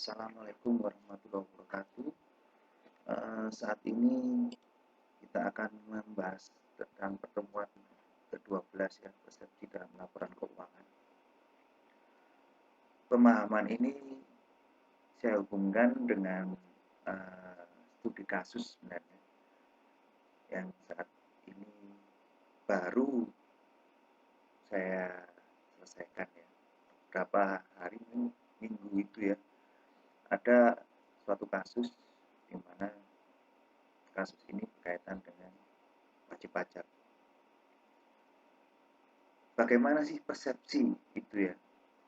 Assalamualaikum warahmatullahi wabarakatuh. Saat ini kita akan membahas tentang pertemuan ke-12 ya, persepsi dalam laporan keuangan. Pemahaman ini saya hubungkan dengan studi kasus sebenarnya yang saat ini baru saya selesaikan ya. Beberapa hari minggu itu ya, ada suatu kasus di mana kasus ini berkaitan dengan wajib pajak. Bagaimana sih persepsi itu ya?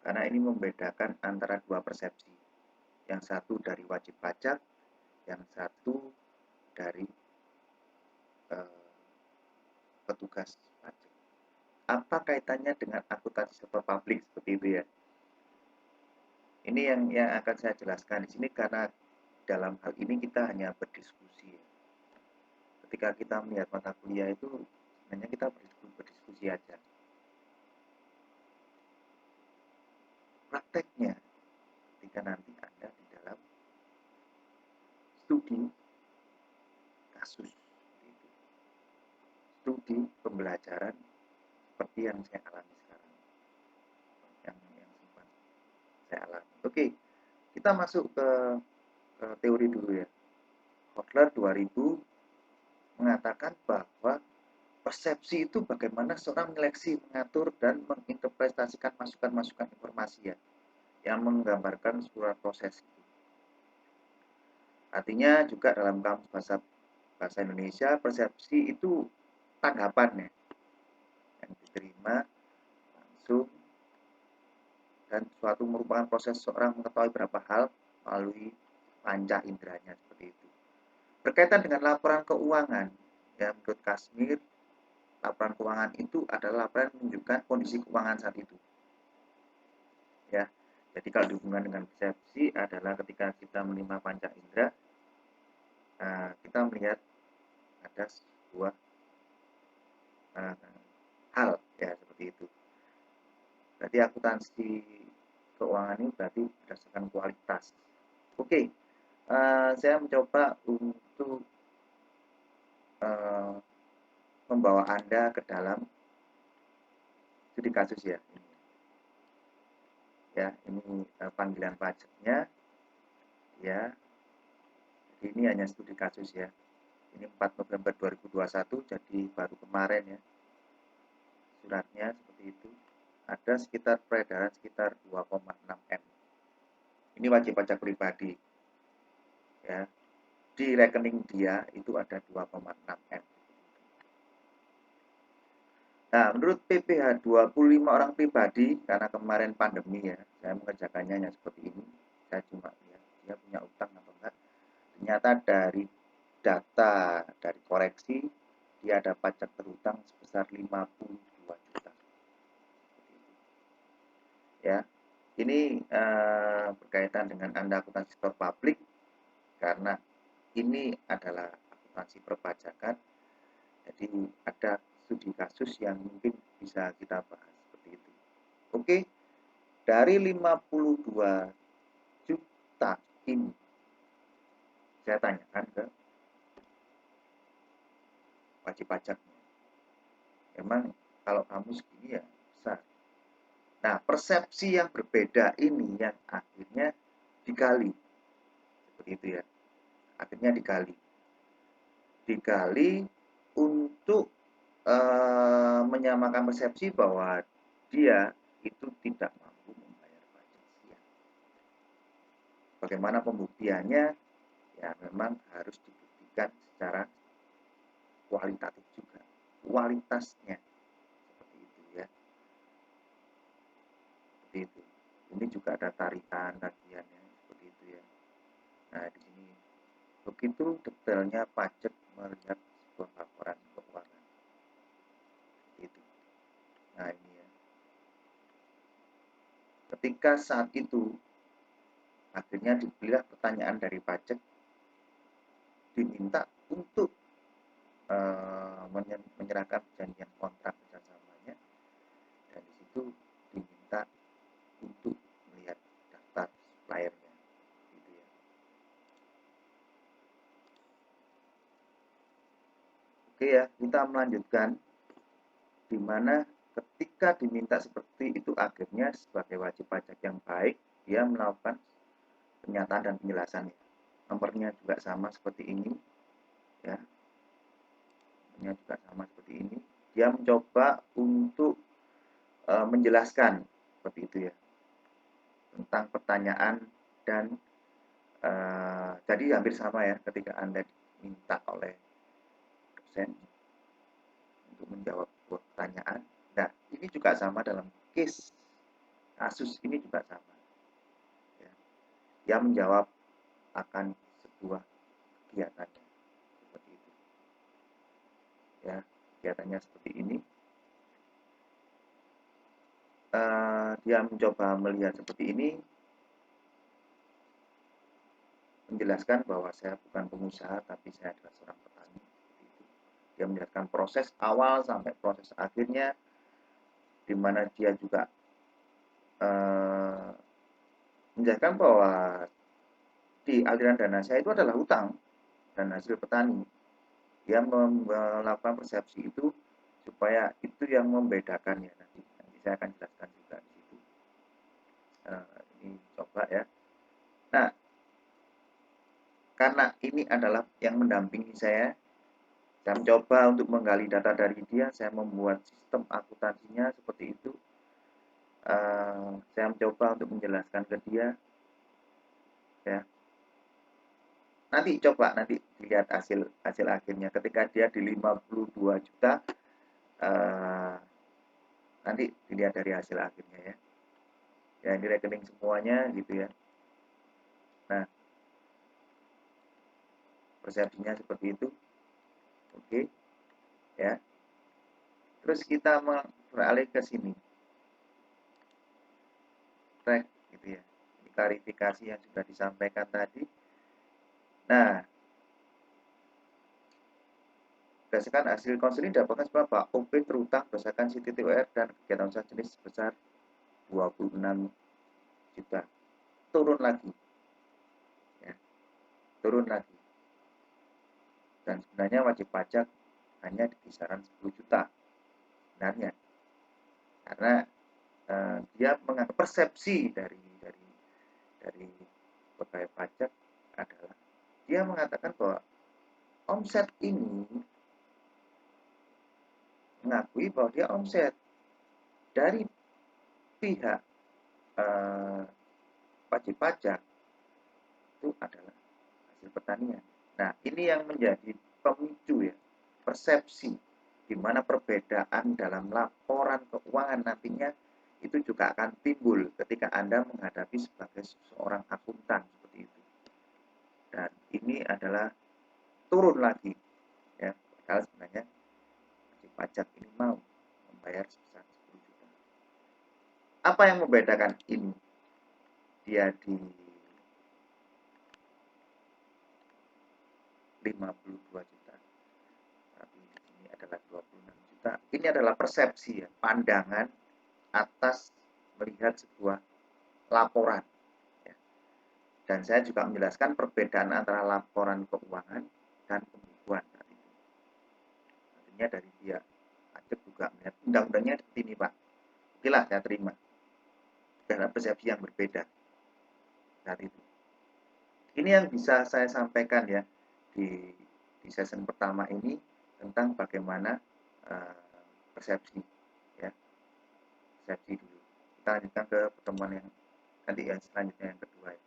Karena ini membedakan antara dua persepsi. Yang satu dari wajib pajak, yang satu dari petugas pajak. Apa kaitannya dengan akuntansi sektor publik seperti itu ya? Ini yang akan saya jelaskan di sini karena dalam hal ini kita hanya berdiskusi. Ketika kita melihat mata kuliah itu sebenarnya kita berdiskusi aja. Prakteknya ketika nanti Anda di dalam studi kasus, studi pembelajaran seperti yang saya alami sekarang, yang sempat saya alami. Oke, kita masuk ke teori dulu ya. Kotler 2000 mengatakan bahwa persepsi itu bagaimana seorang menyeleksi, mengatur, dan menginterpretasikan masukan-masukan informasi ya, yang menggambarkan sebuah proses itu. Artinya juga dalam kamus bahasa Indonesia, persepsi itu tanggapan ya, yang diterima langsung, dan suatu merupakan proses seorang mengetahui beberapa hal melalui panca inderanya seperti itu. Berkaitan dengan laporan keuangan, ya menurut Kasmir, laporan keuangan itu adalah laporan yang menunjukkan kondisi keuangan saat itu. Ya, jadi kalau dihubungkan dengan persepsi adalah ketika kita menerima panca indera, kita melihat ada sebuah hal ya seperti itu. Berarti akuntansi keuangan ini berarti berdasarkan kualitas. Oke, saya mencoba untuk membawa Anda ke dalam studi kasus ya. Ya, ini panggilan pajaknya ya. Jadi ini hanya studi kasus ya. Ini 4 November 2021, jadi baru kemarin ya. Suratnya seperti itu. Ada sekitar peredaran sekitar 2,6 M. Ini wajib pajak pribadi. Ya. Di rekening dia itu ada 2,6 M. Nah, menurut PPh 25 orang pribadi, karena kemarin pandemi ya, saya mengerjakannya hanya seperti ini. Saya cuma lihat dia punya utang atau enggak. Ternyata dari data dari koreksi, dia ada pajak terutang sebesar 52 juta. Ya, ini berkaitan dengan Anda akuntansi sektor publik, karena ini adalah akuntansi perpajakan. Jadi ada studi kasus yang mungkin bisa kita bahas seperti itu. Oke, dari 52 juta ini saya tanyakan ke wajib pajaknya. Memang kalau kamu segini ya besar. Nah, persepsi yang berbeda ini yang akhirnya digali. Seperti itu ya. Akhirnya digali. Digali untuk menyamakan persepsi bahwa dia itu tidak mampu membayar pajak siap. Bagaimana pembuktiannya? Ya memang harus dibuktikan secara kualitatif juga. Kualitasnya seperti itu ya. Seperti itu. Ini juga ada tarikan tagihannya seperti itu ya. Nah, di sini begitu detailnya pajak melihat sebuah laporan keuangan. Itu. Nah, ini ya. Ketika saat itu akhirnya diberilah pertanyaan dari pajak, diminta untuk menyerahkan perjanjian kontrak kerjasamanya, dan di situ diminta untuk melihat daftar suppliernya. Oke ya, kita melanjutkan di mana ketika diminta seperti itu akhirnya sebagai wajib pajak yang baik dia melakukan pernyataan dan penjelasan. Nomornya juga sama seperti ini ya. Nomornya juga sama seperti ini. Dia mencoba untuk menjelaskan seperti itu ya. Tentang pertanyaan dan jadi hampir sama ya ketika Anda diminta oleh dosen untuk menjawab pertanyaan. Nah, ini juga sama dalam case kasus ini juga sama. Ya. Dia menjawab akan sebuah kegiatannya seperti itu. Ya, kegiatannya seperti ini. Dia mencoba melihat seperti ini, menjelaskan bahwa saya bukan pengusaha, tapi saya adalah seorang petani. Seperti itu. Dia menjelaskan proses awal sampai proses akhirnya, di mana dia juga menjelaskan bahwa di aliran dana saya itu adalah hutang dan hasil petani. Dia melakukan persepsi itu supaya itu yang membedakannya nanti saya akan jelaskan juga di situ. Ini coba ya. Nah, karena ini adalah yang mendampingi saya mencoba untuk menggali data dari dia, saya membuat sistem akuntansinya seperti itu. Saya mencoba untuk menjelaskan ke dia, ya. Nanti coba nanti dilihat hasil akhirnya ketika dia di 52 juta, nanti dilihat dari hasil akhirnya ya. Ya ini rekening semuanya gitu ya. Nah, persepsinya seperti itu. Oke. Ya. Terus kita beralih ke sini. Track gitu ya. Ini klarifikasi yang sudah disampaikan tadi. Nah, berdasarkan hasil konseling dapatkan berapa? OP terutang berdasarkan CTTUR dan kegiatan usaha jenis sebesar 26 juta. Turun lagi. Ya, turun lagi. Dan sebenarnya wajib pajak hanya di kisaran 10 juta. Sebenarnya. Karena dia menganggap persepsi dari pegawai pajak adalah dia mengatakan bahwa omset ini mengakui bahwa dia omset dari pihak wajib pajak itu adalah hasil pertanian. Nah, ini yang menjadi pemicu ya, persepsi di mana perbedaan dalam laporan keuangan nantinya itu juga akan timbul ketika Anda menghadapi sebagai seorang akuntan seperti itu. Dan ini adalah turun lagi ya, padahal sebenarnya wajib pajak ini mau membayar sebesar 10 juta. Apa yang membedakan ini? Dia di 52 juta. Tapi di sini adalah 26 juta. Ini adalah persepsi ya, pandangan atas melihat sebuah laporan. Ya. Dan saya juga menjelaskan perbedaan antara laporan keuangan dan pembukuan. Artinya dari pihak pajak juga melihat undang-undangnya seperti ini Pak. Oke lah, saya terima. Karena persepsi yang berbeda. Saat itu. Ini yang bisa saya sampaikan ya di season pertama ini tentang bagaimana persepsi ya, persepsi dulu. Kita lanjutkan ke pertemuan yang nanti yang selanjutnya yang kedua ya.